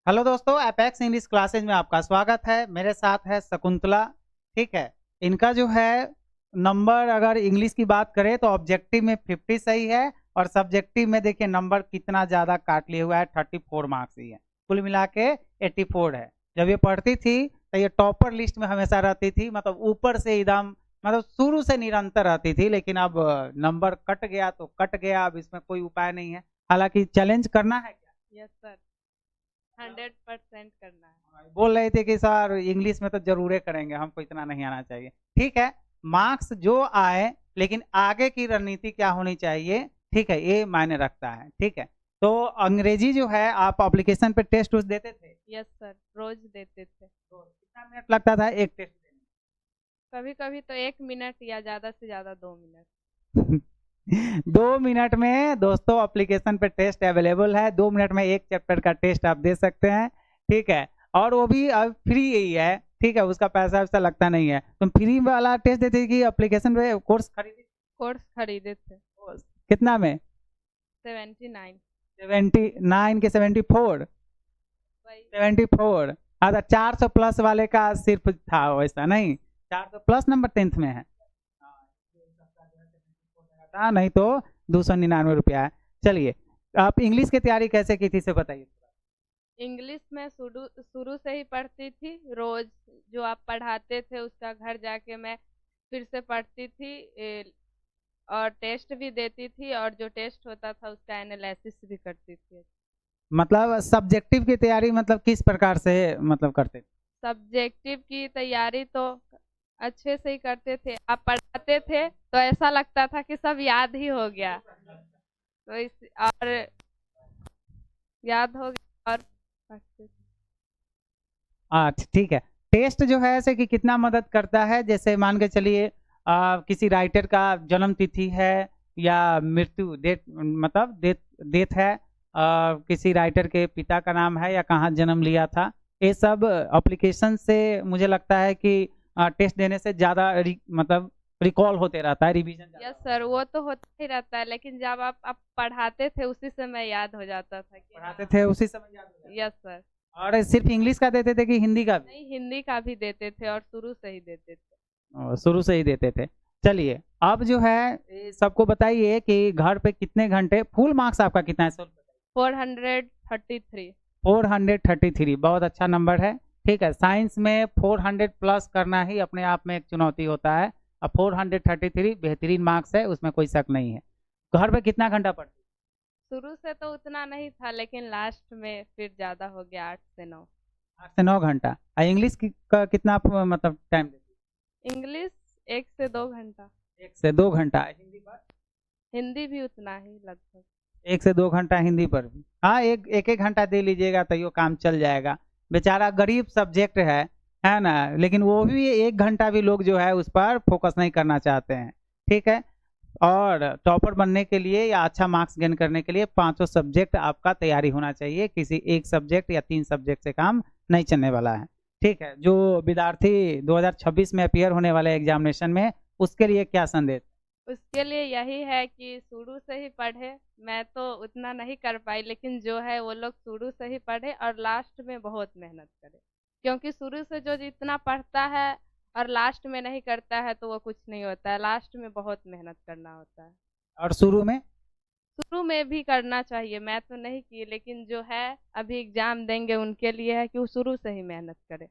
Hello दोस्तों, apex English classes में आपका स्वागत है। मेरे साथ है शकुंतला। ठीक है, इनका जो है नंबर अगर इंग्लिश की बात करें तो ऑब्जेक्टिव में 50 सही है और सब्जेक्टिव में देखिए नंबर कितना ज़्यादा काट लिया हुआ है, 34 मार्क्स ही है। कुल मिला के 84 है। जब ये पढ़ती थी तो ये टॉपर लिस्ट में हमेशा रहती थी, मतलब ऊपर से एकदम, मतलब शुरू से निरंतर रहती थी। लेकिन अब नंबर कट गया तो कट गया, अब इसमें कोई उपाय नहीं है। हालांकि चैलेंज करना है क्या? यस सर, 100% करना है। बोल रहे थे कि सर इंग्लिश में तो जरूर करेंगे, हमको इतना नहीं आना चाहिए। ठीक है, मार्क्स जो आए लेकिन आगे की रणनीति क्या होनी चाहिए, ठीक है, ये मायने रखता है। ठीक है, तो अंग्रेजी जो है आप एप्लीकेशन पे टेस्ट उस देते थे? यस सर, रोज देते थे। तो कितना मिनट लगता था एक टेस्ट देने कभी कभी तो 1 मिनट या ज्यादा से ज्यादा 2 मिनट। में? 2 मिनट में दोस्तों एप्लीकेशन पे टेस्ट अवेलेबल है। 2 मिनट में एक चैप्टर का टेस्ट आप दे सकते हैं। ठीक है, और वो भी अब फ्री ही है। ठीक है, उसका पैसा वैसा लगता नहीं है। तुम फ्री वाला टेस्ट देते कि एप्लीकेशन पे कोर्स खरीदी? कोर्स खरीदे थे। कितना में? 79। 79 के 74? वही। 74। हाँ, तो 400 प्लस वाले का सिर्फ था, वैसा नहीं। 400 प्लस नंबर 10th में है। हाँ, नहीं तो 299 रुपया है। चलिए, आप इंग्लिश की तैयारी कैसे की थी से बताइए। इंग्लिश में शुरू शुरू से ही पढ़ती थी। रोज जो आप पढ़ाते थे उसका घर जाके मैं फिर से पढ़ती थी। और टेस्ट भी देती थी, और जो टेस्ट होता था उसका एनालिसिस भी करती थी। मतलब सब्जेक्टिव की तैयारी मतलब किस प्रकार से मतलब करते थे? सब्जेक्टिव की तैयारी तो अच्छे से ही करते थे। आप पढ़ाते थे तो ऐसा लगता था कि सब याद ही हो गया। तो इस और याद हो गया और पढ़ते थे। ठीक है। टेस्ट जो है ऐसे कि कितना मदद करता है, जैसे मान के चलिए किसी राइटर का जन्म तिथि है या मृत्यु डेट, मतलब डेट डेट है, किसी राइटर के पिता का नाम है या कहाँ जन्म लिया था, ये सब एप्लीकेशन से मुझे लगता है कि टेस्ट देने से ज़्यादा मतलब रिकॉल होते रहता है, रिवीजन यस सर, वो तो होता ही रहता है, लेकिन जब आप पढ़ाते थे उसी समय याद हो जाता था कि पढ़ाते हाँ। थे उसी समय याद हो जाता यस सर। है। और सिर्फ इंग्लिश का देते थे कि हिंदी का भी? नहीं, हिंदी का भी देते थे और शुरू से ही देते थे। शुरू से ही देते थे। चलिए, अब जो है ये सबको बताइए कि घर पे कितने घंटे, फुल मार्क्स आपका कितना है? 433। 433, बहुत अच्छा नंबर है। ठीक है, साइंस में 400 प्लस करना ही अपने आप में एक चुनौती होता है। अब 433 बेहतरीन मार्क्स है, उसमें कोई शक नहीं है। घर पे कितना घंटा पढ़ती? शुरू से तो उतना नहीं था, लेकिन लास्ट में फिर ज्यादा हो गया, 8 से 9। 8 से 9 घंटा। और इंग्लिश का कितना मतलब टाइम देती? इंग्लिश 1 से 2 घंटा। 1 से 2 घंटा। हिंदी पर? हिंदी भी उतना ही लगभग। 1 से 2 घंटा हिंदी पर भी। हाँ, एक एक एक घंटा दे लीजिएगा तो यो काम चल जाएगा। बेचारा गरीब सब्जेक्ट है ना, लेकिन वो भी 1 घंटा भी लोग जो है उस पर फोकस नहीं करना चाहते हैं। ठीक है, और टॉपर बनने के लिए या अच्छा मार्क्स गेन करने के लिए पांचों सब्जेक्ट आपका तैयारी होना चाहिए। किसी एक सब्जेक्ट या 3 सब्जेक्ट से काम नहीं चलने वाला है। ठीक है, जो विद्यार्थी 2026 में अपियर होने वाले एग्जामिनेशन में, उसके लिए क्या संदेश? उसके लिए यही है कि शुरू से ही पढ़े। मैं तो उतना नहीं कर पाई, लेकिन जो है वो लोग शुरू से ही पढ़े और लास्ट में बहुत मेहनत करे। क्योंकि शुरू से जो जितना पढ़ता है और लास्ट में नहीं करता है तो वो कुछ नहीं होता है। लास्ट में बहुत मेहनत करना होता है। और शुरू में? शुरू में भी करना चाहिए। मैं तो नहीं की, लेकिन जो है अभी एग्जाम देंगे उनके लिए है कि वो शुरू से ही मेहनत करे।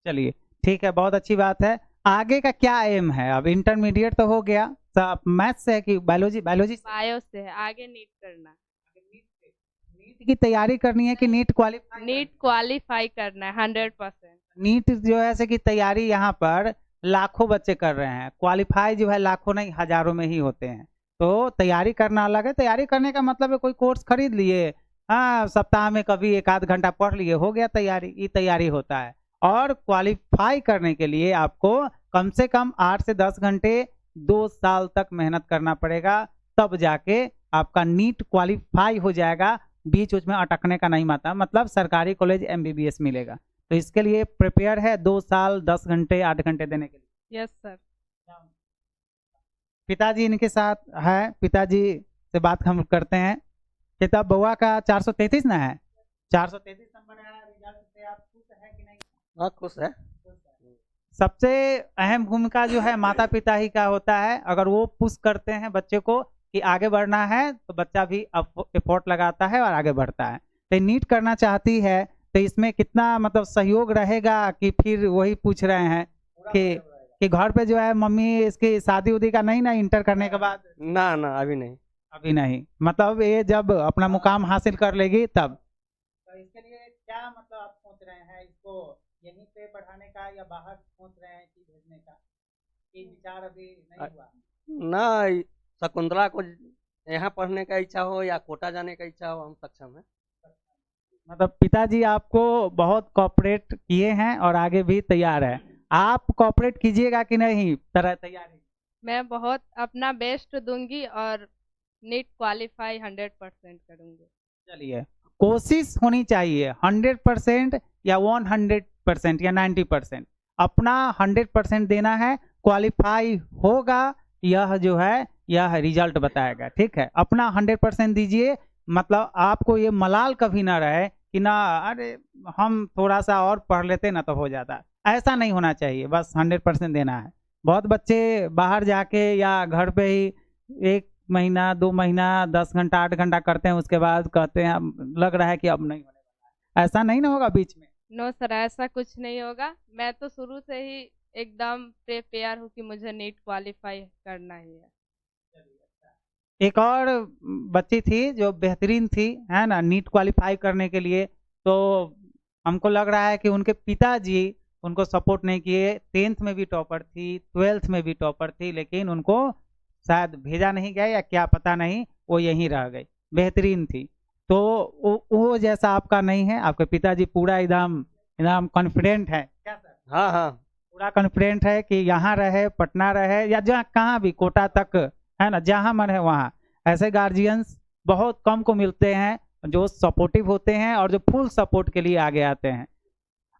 चलिए, ठीक है, बहुत अच्छी बात है। आगे का क्या एम है? अब इंटरमीडिएट तो हो गया, तो मैथ्स से है कि बायोलॉजी? बायोलॉजी से? बायो से है, आगे नीट करना। नीट की तैयारी करनी है कि नीट क्वालिफाई? नीट क्वालिफाई करना है 100%। नीट जो है ऐसे की तैयारी यहाँ पर लाखों बच्चे कर रहे हैं, क्वालिफाई जो है लाखों नहीं हजारों में ही होते हैं। तो तैयारी करना अलग है। तैयारी करने का मतलब है कोई कोर्स खरीद लिए, हाँ, सप्ताह में कभी 1 आध घंटा पढ़ लिए, हो गया तैयारी। ये तैयारी होता है। और क्वालिफाई करने के लिए आपको कम से कम 8 से 10 घंटे 2 साल तक मेहनत करना पड़ेगा, तब जाके आपका नीट क्वालिफाई हो जाएगा। बीच उच में अटकने का नहीं माता, मतलब सरकारी कॉलेज एमबीबीएस मिलेगा। तो इसके लिए प्रिपेयर है 2 साल 10 घंटे 8 घंटे देने के लिए? Yes sir. पिताजी इनके साथ है, पिताजी से बात हम करते हैं। किताब बउआ का 433 ना है? 433 नंबर आया रिजल्ट से, आप खुश है कि नहीं? हाँ खुश है। सबसे अहम भूमिका जो है माता पिता ही का होता है। अगर वो पुश करते हैं बच्चे को कि आगे बढ़ना है तो बच्चा भी एफोर्ट लगाता है और आगे बढ़ता है। तो नीट करना चाहती है तो इसमें कितना मतलब सहयोग रहेगा कि फिर वही पूछ रहे हैं कि घर पे जो है मम्मी इसकी शादी उदी का नहीं ना इंटर करने के बाद? ना ना अभी नहीं। अभी नहीं, मतलब ये जब अपना मुकाम हासिल कर लेगी तब। तो इसके लिए क्या मतलब आप सोच रहे हैं, इसको यहीं पे पढ़ाने का या बाहर सोच रहे हैं कि भेजने का, कि विचार अभी नहीं हुआ? ना शकुंतला को यहाँ पढ़ने का इच्छा हो या कोटा जाने का इच्छा हो, हम सक्षम है। मतलब पिताजी आपको बहुत कोऑपरेट किए हैं और आगे भी तैयार है। आप कोऑपरेट कीजिएगा कि नहीं? तैयारी मैं बहुत अपना बेस्ट दूंगी और नीट क्वालिफाई 100% करूंगी। चलिए, कोशिश होनी चाहिए 100% या 100% या 90%। अपना 100% देना है, क्वालिफाई होगा यह जो है यह रिजल्ट बताएगा। ठीक है, अपना 100% दीजिए। मतलब आपको ये मलाल कभी ना रहे कि ना अरे हम थोड़ा सा और पढ़ लेते ना तो हो जाता, ऐसा नहीं होना चाहिए। बस 100% देना है। बहुत बच्चे बाहर जाके या घर पे ही 1 महीना 2 महीना 10 घंटा 8 घंटा करते हैं, उसके बाद कहते हैं लग रहा है कि अब नहीं होने वाला है। ऐसा नहीं ना होगा बीच में? नो सर, ऐसा कुछ नहीं होगा। मैं तो शुरू से ही एकदम प्रिपेयर हूँ कि मुझे नीट क्वालिफाई करना ही है। एक और बच्ची थी जो बेहतरीन थी, है ना, नीट क्वालिफाई करने के लिए। तो हमको लग रहा है कि उनके पिताजी उनको सपोर्ट नहीं किए। 10th में भी टॉपर थी, 12th में भी टॉपर थी, लेकिन उनको शायद भेजा नहीं गया या क्या पता नहीं, वो यहीं रह गई। बेहतरीन थी। तो वो जैसा आपका नहीं है। आपके पिताजी पूरा एकदम एकदम कॉन्फिडेंट है क्या सर? हाँ हाँ पूरा कॉन्फिडेंट है कि यहाँ रहे, पटना रहे या जहाँ कहाँ भी, कोटा तक, है ना, जहाँ मन है वहाँ। ऐसे गार्जियंस बहुत कम को मिलते हैं जो सपोर्टिव होते हैं और जो फुल सपोर्ट के लिए आगे आते हैं।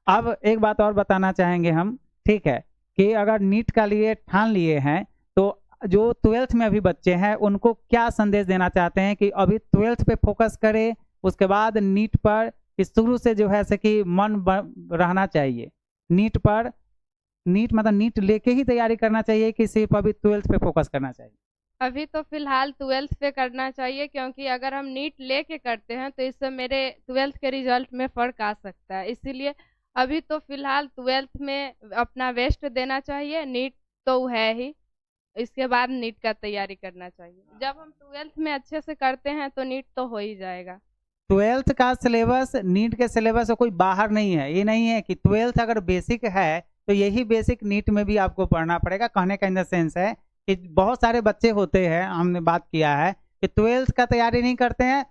अब एक बात और बताना चाहेंगे हम, ठीक है, कि अगर नीट का लिए ठान लिए हैं तो जो 12th में अभी बच्चे हैं उनको क्या संदेश देना चाहते हैं कि अभी 12th पे फोकस करें, उसके बाद नीट पर शुरू से जो है ऐसे कि मन रहना चाहिए नीट पर। नीट मतलब नीट लेके ही तैयारी करना चाहिए कि सिर्फ अभी 12th पे फोकस करना चाहिए? अभी तो फिलहाल 12th पे करना चाहिए, क्योंकि अगर हम नीट लेके करते हैं तो इससे मेरे 12th के रिजल्ट में फर्क आ सकता है। इसीलिए अभी तो फिलहाल 12th में अपना बेस्ट देना चाहिए। नीट तो है ही, इसके बाद नीट का तैयारी करना चाहिए। जब हम 12th में अच्छे से करते हैं तो नीट तो हो ही जाएगा। 12th का सिलेबस नीट के सिलेबस से कोई बाहर नहीं है। ये नहीं है कि 12th अगर बेसिक है तो यही बेसिक नीट में भी आपको पढ़ना पड़ेगा। कहने का इन द सेंस है कि बहुत सारे बच्चे होते हैं, हमने बात किया है कि 12th का तैयारी नहीं करते हैं,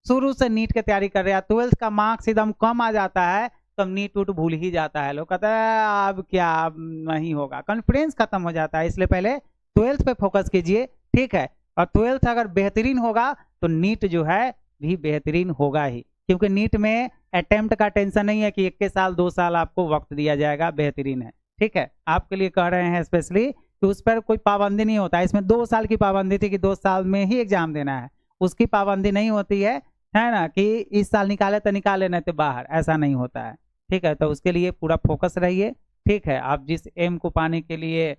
शुरू से नीट की तैयारी कर रहे हैं। 12th का मार्क्स एकदम कम आ जाता है तो नीट उट भूल ही जाता है। लोग कहता है अब क्या, अब नहीं होगा, कॉन्फिडेंस खत्म हो जाता है। इसलिए पहले 12th पे फोकस कीजिए, ठीक है। और 12th अगर बेहतरीन होगा तो नीट जो है भी बेहतरीन होगा ही, क्योंकि नीट में अटेम्प्ट का टेंशन नहीं है कि 21 साल 2 साल आपको वक्त दिया जाएगा। बेहतरीन है, ठीक है। आपके लिए कह रहे हैं स्पेशली कि उस पर कोई पाबंदी नहीं होता। इसमें 2 साल की पाबंदी थी कि 2 साल में ही एग्जाम देना है, उसकी पाबंदी नहीं होती है ना, कि इस साल निकाले तो निकाले नहीं तो बाहर, ऐसा नहीं होता है, ठीक है। तो उसके लिए पूरा फोकस रहिए, ठीक है। आप जिस एम को पाने के लिए,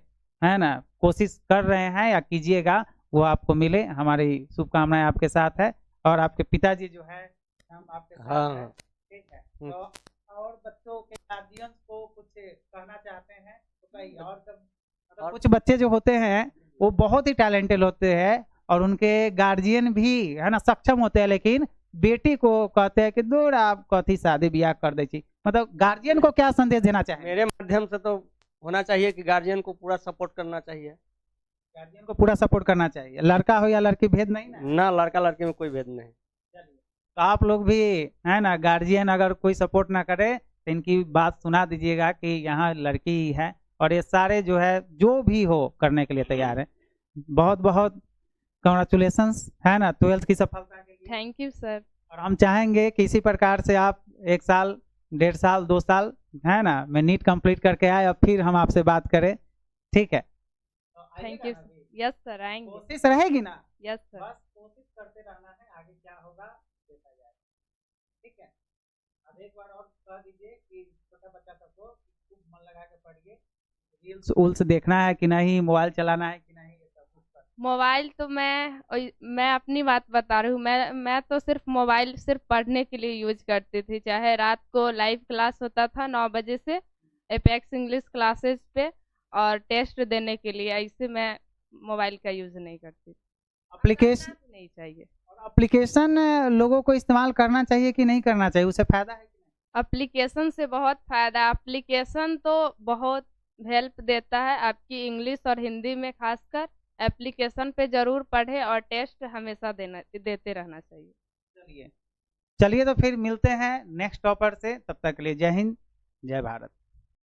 है ना, कोशिश कर रहे हैं या कीजिएगा, वो आपको मिले। हमारी शुभकामनाएं आपके साथ है और आपके पिताजी जो है हम आपके साथ हाँ हैं, ठीक है। तो और बच्चों के गार्जियंस को कुछ कहना चाहते हैं तो कहीं और सब, मतलब कुछ बच्चे जो होते हैं वो बहुत ही टैलेंटेड होते हैं और उनके गार्जियन भी, है ना, सक्षम होते हैं, लेकिन बेटी को कहते हैं कि दूर आप कथी शादी ब्याह कर दे छी। मतलब गार्जियन को क्या संदेश देना चाहेंगे? मेरे माध्यम से तो होना चाहिए कि गार्जियन को पूरा सपोर्ट करना चाहिए। गार्जियन को पूरा सपोर्ट करना चाहिए, लड़का हो या लड़की भेद नहीं ना? ना लड़का लड़की में कोई भेद नहीं। तो आप लोग भी, है ना, गार्जियन अगर कोई सपोर्ट ना करे तो इनकी बात सुना दीजिएगा कि यहाँ लड़की ही है और ये सारे जो है जो भी हो करने के लिए तैयार है। बहुत बहुत कॉन्ग्रेचुलेशंस, है ना, 12th की सफलता के लिए। Thank you sir. और हम चाहेंगे कि इसी प्रकार से आप 1 साल 1.5 साल 2 साल, है ना, में नीट कंप्लीट करके आए और फिर हम आपसे बात करें, ठीक है। Thank you. यस सर, आएंगे। कोशिश रहेगी ना? Yes sir. बस कोशिश करते रहना है, आगे क्या होगा देखा जाएगा, ठीक है। अब एक बार और कह दीजिए कि छोटा बच्चा सबको खूब मन लगा के पढ़िए, रील्स उल्स देखना है कि नहीं, मोबाइल चलाना है कि नहीं, ये सब कुछ पर। मोबाइल तो मैं अपनी बात बता रही हूँ। मैं तो सिर्फ मोबाइल सिर्फ पढ़ने के लिए यूज करती थी, चाहे रात को लाइव क्लास होता था 9 बजे से एपेक्स इंग्लिश क्लासेस पे, और टेस्ट देने के लिए, ऐसे मैं मोबाइल का यूज नहीं करती। एप्लीकेशन करना भी नहीं चाहिए। और एप्लीकेशन लोगों को इस्तेमाल करना चाहिए कि नहीं करना चाहिए, उससे फायदा है कि नहीं? एप्लीकेशन से बहुत फायदा, एप्लीकेशन तो बहुत हेल्प देता है आपकी इंग्लिश और हिंदी में खासकर। एप्लीकेशन पे जरूर पढ़े और टेस्ट हमेशा देते रहना चाहिए। चलिए चलिए, तो फिर मिलते हैं नेक्स्ट टॉपर से, तब तक के लिए जय हिंद, जय भारत।